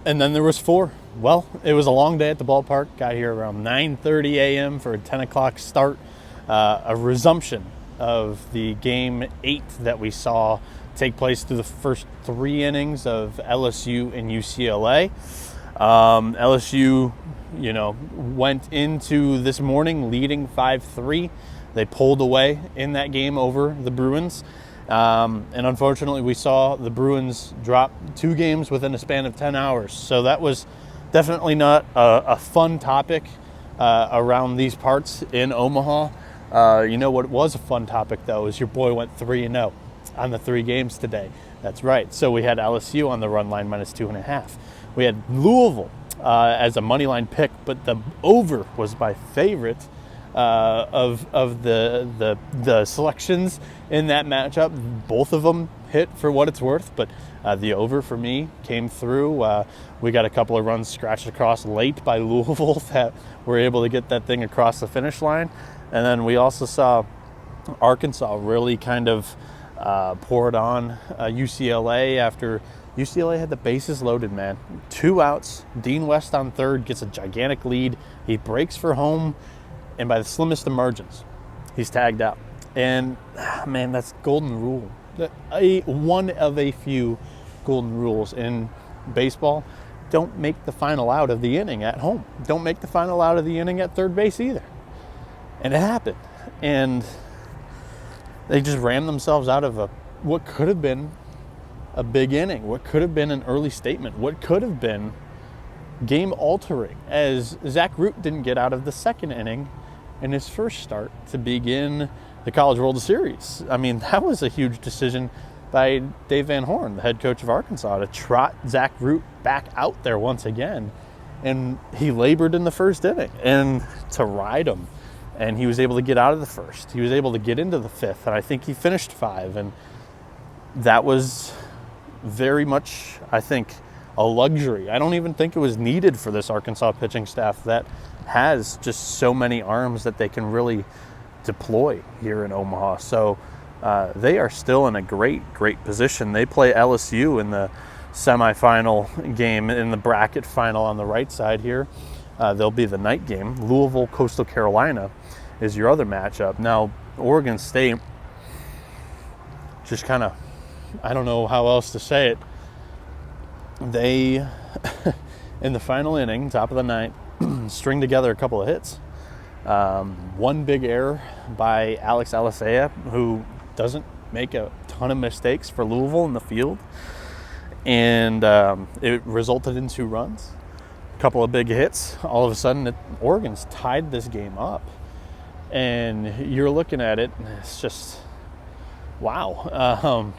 And then there was 4. Well, it was a long day at the ballpark. Got here around 9:30 a.m. for a 10 o'clock start. A resumption of the game 8 that we saw take place through the first 3 innings of LSU and UCLA. LSU, went into this morning leading 5-3. They pulled away in that game over the Bruins. And unfortunately, we saw the Bruins drop 2 games within a span of 10 hours. So that was definitely not a fun topic around these parts in Omaha. What was a fun topic, though, is your boy went 3-0 on the 3 games today. That's right. So we had LSU on the run line -2.5. We had Louisville as a money line pick, but the over was my favorite of the selections in that matchup. Both of them hit for what it's worth, but the over for me came through. We got a couple of runs scratched across late by Louisville that were able to get that thing across the finish line. And then we also saw Arkansas really kind of pour it on UCLA after UCLA had the bases loaded, man. 2 outs. Dean West on third gets a gigantic lead. He breaks for home, and by the slimmest of margins, he's tagged out. And, man, that's golden rule. One of a few golden rules in baseball. Don't make the final out of the inning at home. Don't make the final out of the inning at third base either. And it happened. And they just ran themselves out of what could have been a big inning, what could have been an early statement, what could have been game altering, as Zach Root didn't get out of the second inning in his first start to begin the College World Series. I mean, that was a huge decision by Dave Van Horn, the head coach of Arkansas, to trot Zach Root back out there once again. And he labored in the first inning and to ride him. And he was able to get out of the first. He was able to get into the fifth, and I think he finished 5. And that was very much, I think, a luxury. I don't even think it was needed for this Arkansas pitching staff that has just so many arms that they can really deploy here in Omaha. So they are still in a great position. They play LSU in the semifinal game in the bracket final on the right side here. They'll be the night game. Louisville, Coastal Carolina is your other matchup. Now, Oregon State just kind of, I don't know how else to say it. They, in the final inning, top of the ninth, string together a couple of hits. One big error by Alex Alisea, who doesn't make a ton of mistakes for Louisville in the field. And it resulted in 2 runs. A couple of big hits. All of a sudden, Oregon's tied this game up. And you're looking at it, and it's just, wow.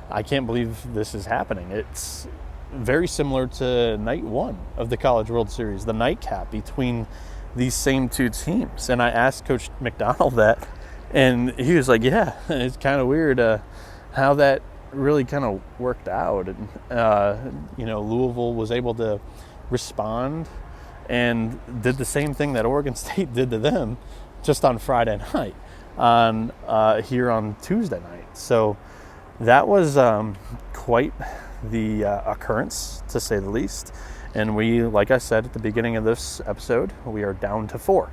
I can't believe this is happening. It's very similar to night 1 of the College World Series, the nightcap between these same 2 teams. And I asked Coach McDonald that, and he was like, yeah, it's kind of weird how that really kind of worked out. And, Louisville was able to respond and did the same thing that Oregon State did to them just on Friday night, here on Tuesday night. So that was quite the occurrence, to say the least. And we, like I said at the beginning of this episode, we are down to 4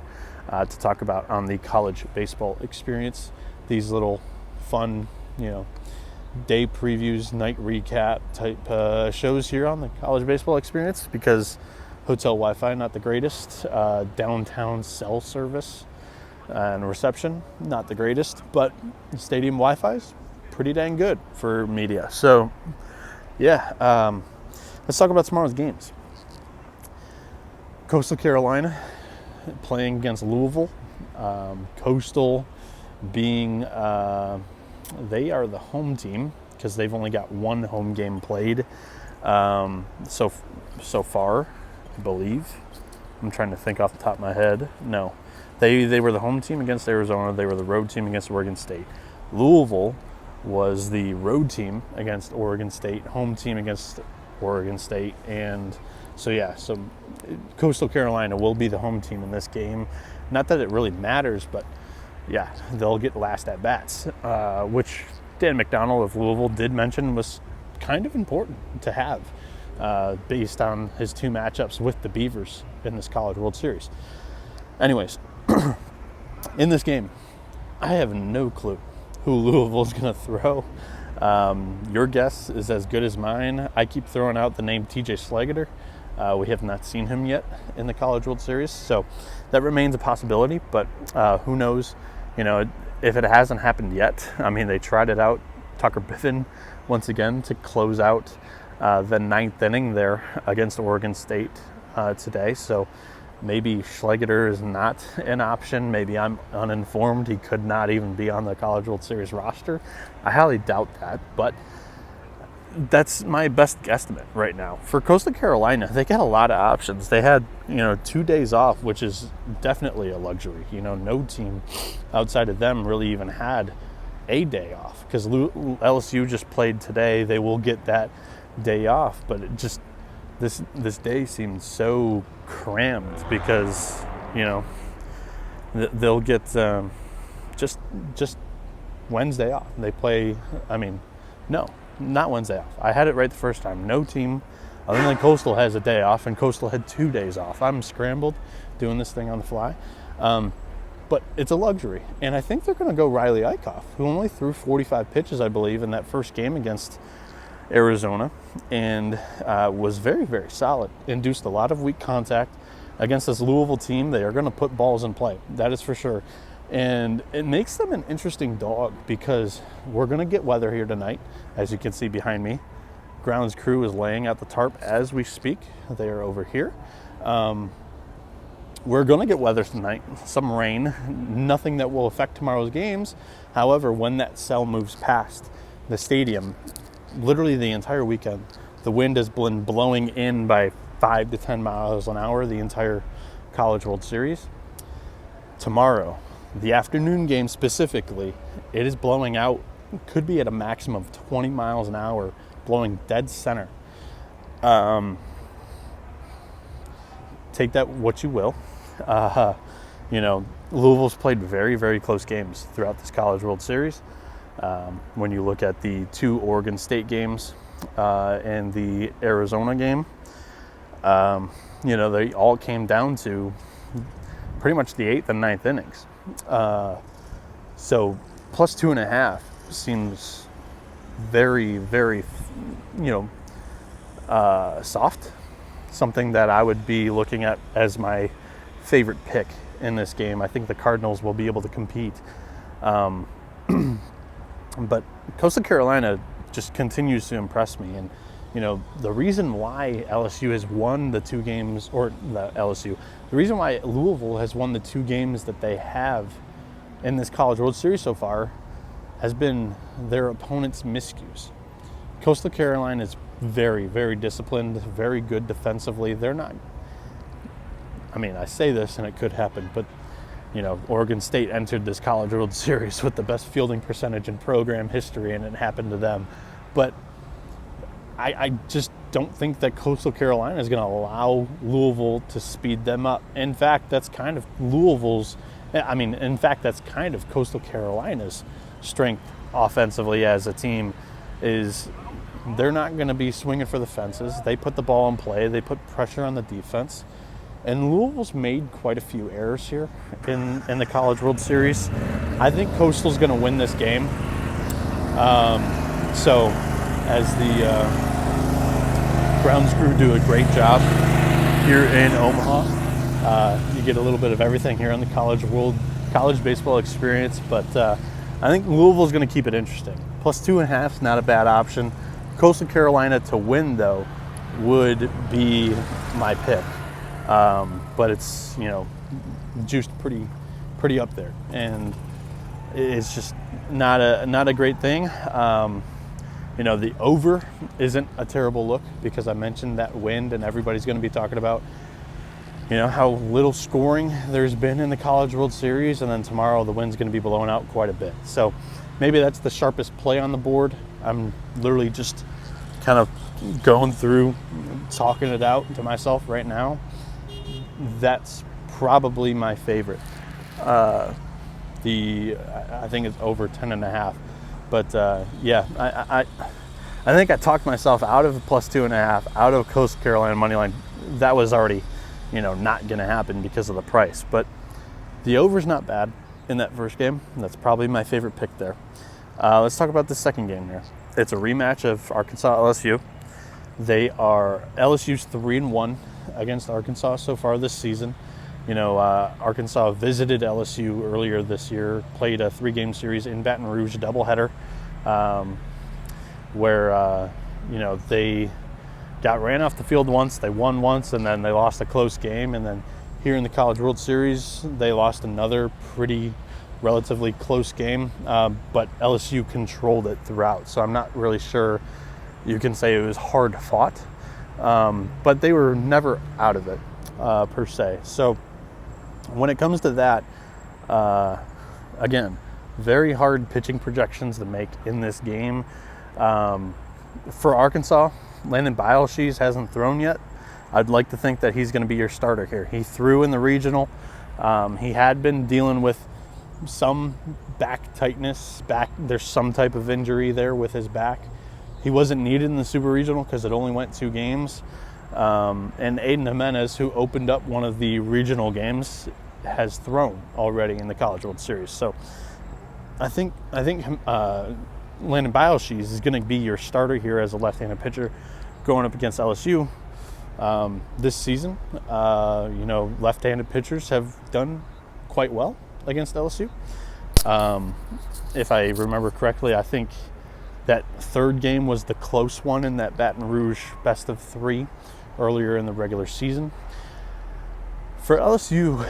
to talk about on the college baseball experience. These little fun, day previews, night recap type shows here on the college baseball experience, because hotel Wi-Fi, not the greatest. Downtown cell service and reception, not the greatest, but stadium Wi-Fi is pretty dang good for media. So, yeah, let's talk about tomorrow's games. Coastal Carolina playing against Louisville. Coastal being, they are the home team because they've only got 1 home game played so far, I believe. I'm trying to think off the top of my head. No, they were the home team against Arizona. They were the road team against Oregon State. Louisville was the road team against Oregon State, home team against Oregon State. And so Coastal Carolina will be the home team in this game. Not that it really matters, but yeah, they'll get last at bats, which Dan McDonald of Louisville did mention was kind of important to have. based on his 2 matchups with the Beavers in this College World Series. Anyways, in this game, I have no clue who Louisville's going to throw. Your guess is as good as mine. I keep throwing out the name TJ Schlegeter. We have not seen him yet in the College World Series, so that remains a possibility, but who knows? If it hasn't happened yet, I mean, they tried it out, Tucker Biffen, once again, to close out the 9th inning there against Oregon State today, so maybe Schlegeter is not an option. Maybe I'm uninformed. He could not even be on the College World Series roster. I highly doubt that, but that's my best guesstimate right now. For Coastal Carolina, they got a lot of options. They had, 2 days off, which is definitely a luxury. No team outside of them really even had a day off, because LSU just played today. They will get that day off, but it just this day seems so crammed because they'll get just Wednesday off. They play. No, not Wednesday off. I had it right the first time. No team other than Coastal has a day off, and Coastal had 2 days off. I'm scrambled doing this thing on the fly. But it's a luxury. And I think they're going to go Riley Eichhoff, who only threw 45 pitches, I believe, in that first game against Arizona, and was very, very solid. Induced a lot of weak contact against this Louisville team. They are going to put balls in play. That is for sure. And it makes them an interesting dog because we're going to get weather here tonight, as you can see behind me. Grounds crew is laying out the tarp as we speak. They are over here. We're going to get weather tonight, some rain, nothing that will affect tomorrow's games. However, when that cell moves past the stadium, literally the entire weekend, the wind has been blowing in by 5 to 10 miles an hour the entire College World Series. Tomorrow, the afternoon game specifically, it is blowing out, could be at a maximum of 20 miles an hour, blowing dead center. Take that what you will. Louisville's played very, very close games throughout this College World Series. When you look at the 2 Oregon State games and the Arizona game, they all came down to pretty much the 8th and 9th innings. So plus 2.5 seems very, very, soft. Something that I would be looking at as my favorite pick in this game. I think the Cardinals will be able to compete. But Coastal Carolina just continues to impress me. And, the reason why LSU has won the 2 games, the reason why Louisville has won the 2 games that they have in this College World Series so far has been their opponents' miscues. Coastal Carolina is very, very disciplined, very good defensively. They're not, I say this and it could happen, but, Oregon State entered this College World Series with the best fielding percentage in program history, and it happened to them. But I just don't think that Coastal Carolina is going to allow Louisville to speed them up. In fact, that's kind of Coastal Carolina's strength offensively as a team is they're not going to be swinging for the fences. They put the ball in play. They put pressure on the defense. And Louisville's made quite a few errors here in the College World Series. I think Coastal's going to win this game. So as the grounds crew do a great job here in Omaha, you get a little bit of everything here on the college baseball experience. But I think Louisville's going to keep it interesting. Plus 2.5 is not a bad option. Coastal Carolina to win, though, would be my pick. But it's, juiced pretty up there. And it's just not a great thing. The over isn't a terrible look because I mentioned that wind, and everybody's going to be talking about, how little scoring there's been in the College World Series, and then tomorrow the wind's going to be blowing out quite a bit. So maybe that's the sharpest play on the board. I'm literally just kind of going through, talking it out to myself right now. That's probably my favorite. I think it's over 10.5. But I think I talked myself out of plus 2.5, out of Coastal Carolina money line. That was already, not going to happen because of the price. But the over's not bad in that first game. That's probably my favorite pick there. Let's talk about the second game here. It's a rematch of Arkansas LSU. LSU's 3-1 against Arkansas so far this season. Arkansas visited LSU earlier this year, played a 3-game series in Baton Rouge, a doubleheader, where they got ran off the field once, they won once, and then they lost a close game. And then here in the College World Series, they lost another pretty relatively close game, but LSU controlled it throughout. So I'm not really sure you can say it was hard fought, but they were never out of it per se. So when it comes to that, again, very hard pitching projections to make in this game. For Arkansas, Landon Biles hasn't thrown yet. I'd like to think that he's going to be your starter here. He threw in the regional. He had been dealing with some back tightness. There's some type of injury there with his back. He wasn't needed in the Super Regional because it only went 2 games. And Aiden Jimenez, who opened up one of the regional games, has thrown already in the College World Series. So I think Landon Biles is going to be your starter here as a left-handed pitcher going up against LSU this season. Left-handed pitchers have done quite well against LSU. If I remember correctly, I think that third game was the close one in that Baton Rouge best of 3 earlier in the regular season. For LSU,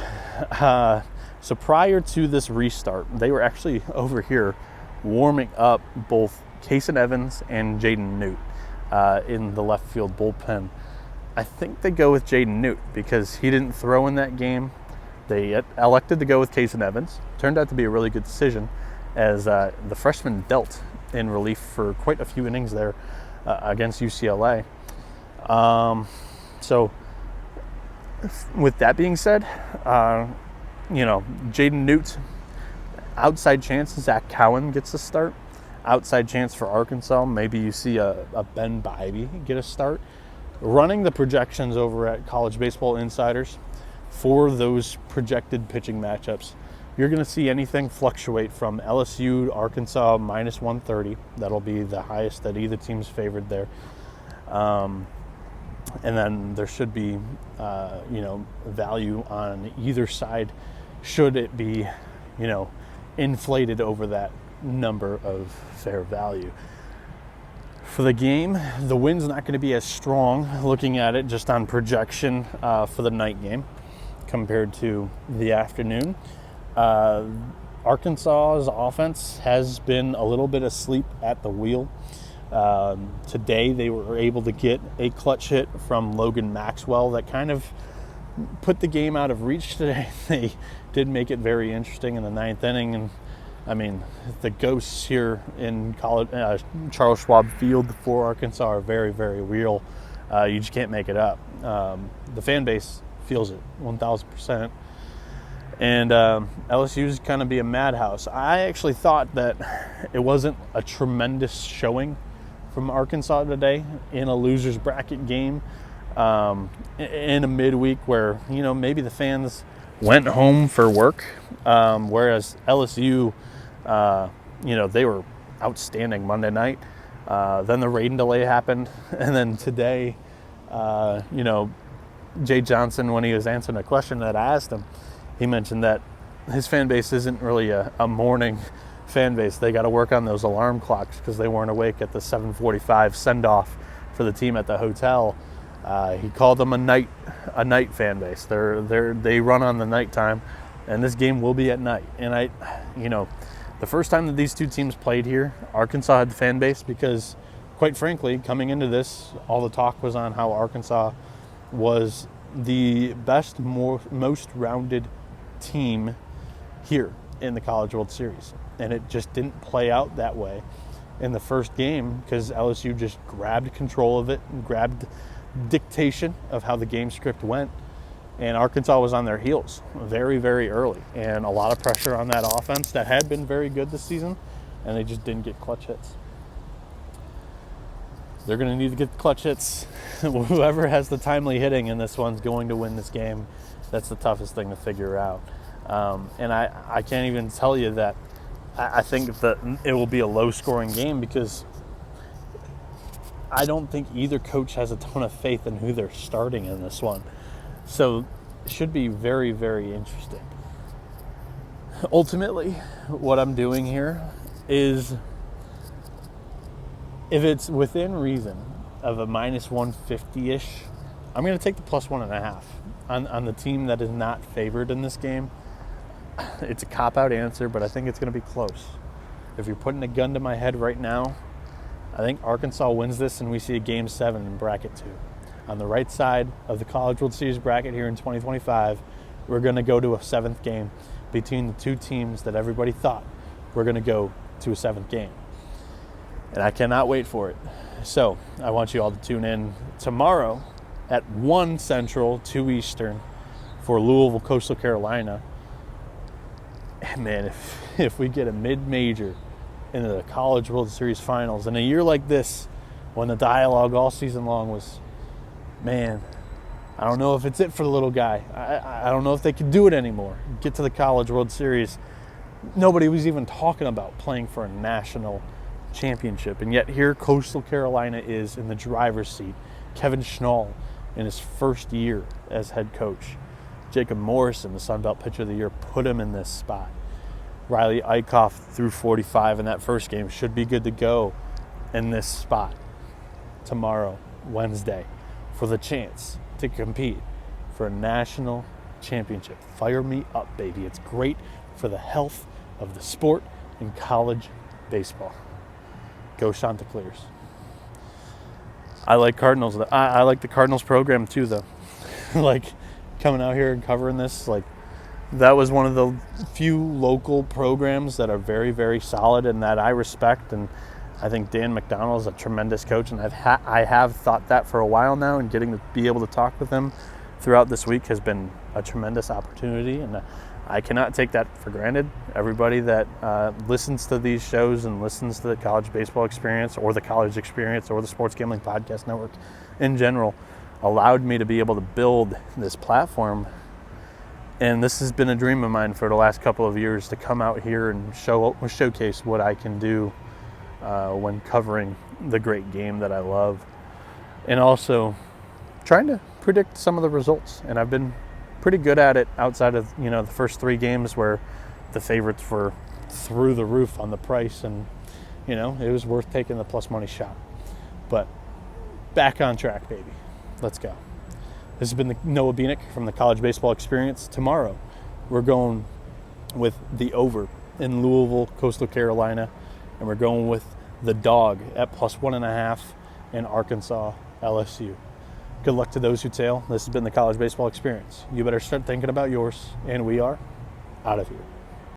so prior to this restart, they were actually over here warming up both Kason Evans and Jaden Newt in the left field bullpen. I think they go with Jaden Newt because he didn't throw in that game. They elected to go with Kason Evans. Turned out to be a really good decision as the freshman dealt in relief for quite a few innings there against UCLA. So with that being said, Jaden Newt, outside chance Zach Cowan gets a start. Outside chance for Arkansas, maybe you see a Ben Bybee get a start. Running the projections over at College Baseball Insiders for those projected pitching matchups, you're going to see anything fluctuate from LSU to Arkansas minus 130. That'll be the highest that either team's favored there. And then there should be, value on either side should it be, inflated over that number of fair value. For the game, the wind's not going to be as strong looking at it just on projection for the night game compared to the afternoon. Arkansas's offense has been a little bit asleep at the wheel. Today they were able to get a clutch hit from Logan Maxwell that kind of put the game out of reach today. They did make it very interesting in the 9th inning, and I mean, the ghosts here in Charles Schwab Field for Arkansas are very, very real. You just can't make it up. The fan base feels it 1,000%. And LSU is going to be a madhouse. I actually thought that it wasn't a tremendous showing from Arkansas today in a loser's bracket game in a midweek where, maybe the fans went home for work, whereas LSU, they were outstanding Monday night. Then the rain delay happened, and then today, Jay Johnson, when he was answering a question that I asked him, he mentioned that his fan base isn't really a morning fan base. They got to work on those alarm clocks because they weren't awake at the 7:45 send-off for the team at the hotel. He called them a night fan base. They run on the nighttime, and this game will be at night. And the first time that these two teams played here, Arkansas had the fan base because, quite frankly, coming into this, all the talk was on how Arkansas was the best, most rounded team here in the College World Series. And it just didn't play out that way in the first game because LSU just grabbed control of it and grabbed dictation of how the game script went. And Arkansas was on their heels very, very early. And a lot of pressure on that offense that had been very good this season, and they just didn't get clutch hits. they're going to need to get the clutch hits. Whoever has the timely hitting in this one's going to win this game. That's the toughest thing to figure out. And I can't even tell you that I think that it will be a low-scoring game, because I don't think either coach has a ton of faith in who they're starting in this one. So it should be very, very interesting. Ultimately, what I'm doing here is, if it's within reason of a minus 150-ish, I'm going to take the plus 1.5 on the team that is not favored in this game. It's a cop-out answer, but I think it's going to be close. If you're putting a gun to my head right now, I think Arkansas wins this and we see a Game 7 in Bracket 2. On the right side of the College World Series bracket here in 2025, we're going to go to a 7th game between the two teams that everybody thought were going to go to a 7th game. And I cannot wait for it. So I want you all to tune in tomorrow at 1 Central, 2 Eastern for Louisville, Coastal Carolina. And man, if we get a mid-major into the College World Series finals in a year like this, when the dialogue all season long was, man, I don't know if it's it for the little guy. I don't know if they can do it anymore. Get to the College World Series. Nobody was even talking about playing for a national championship. And yet here Coastal Carolina is in the driver's seat. Kevin Schnall in his first year as head coach. Jacob Morrison, the Sun Belt Pitcher of the Year, put him in this spot. Riley Eichhoff threw 45 in that first game. Should be good to go in this spot tomorrow, Wednesday, for the chance to compete for a national championship. Fire me up, baby. It's great for the health of the sport in college baseball. Go Chanticleers. I like Cardinals. I like the Cardinals program too, though. Like, coming out here and covering this, like, that was one of the few local programs that are very, very solid and that I respect. And I think Dan McDonnell is a tremendous coach, and I have thought that for a while now, and getting to be able to talk with him throughout this week has been a tremendous opportunity, and I cannot take that for granted. Everybody that listens to these shows and listens to the College Baseball Experience or the College Experience or the Sports Gambling Podcast Network in general allowed me to be able to build this platform. And this has been a dream of mine for the last couple of years, to come out here and showcase what I can do when covering the great game that I love, and also trying to predict some of the results. And I've been pretty good at it outside of, the first 3 games where the favorites were through the roof on the price, and it was worth taking the plus money shot. But back on track, baby. Let's go. This has been the Noah Beanick from the College Baseball Experience. Tomorrow, we're going with the over in Louisville, Coastal Carolina, and we're going with the dog at plus 1.5 in Arkansas, LSU. Good luck to those who tail. This has been the College Baseball Experience. You better start thinking about yours, and we are out of here.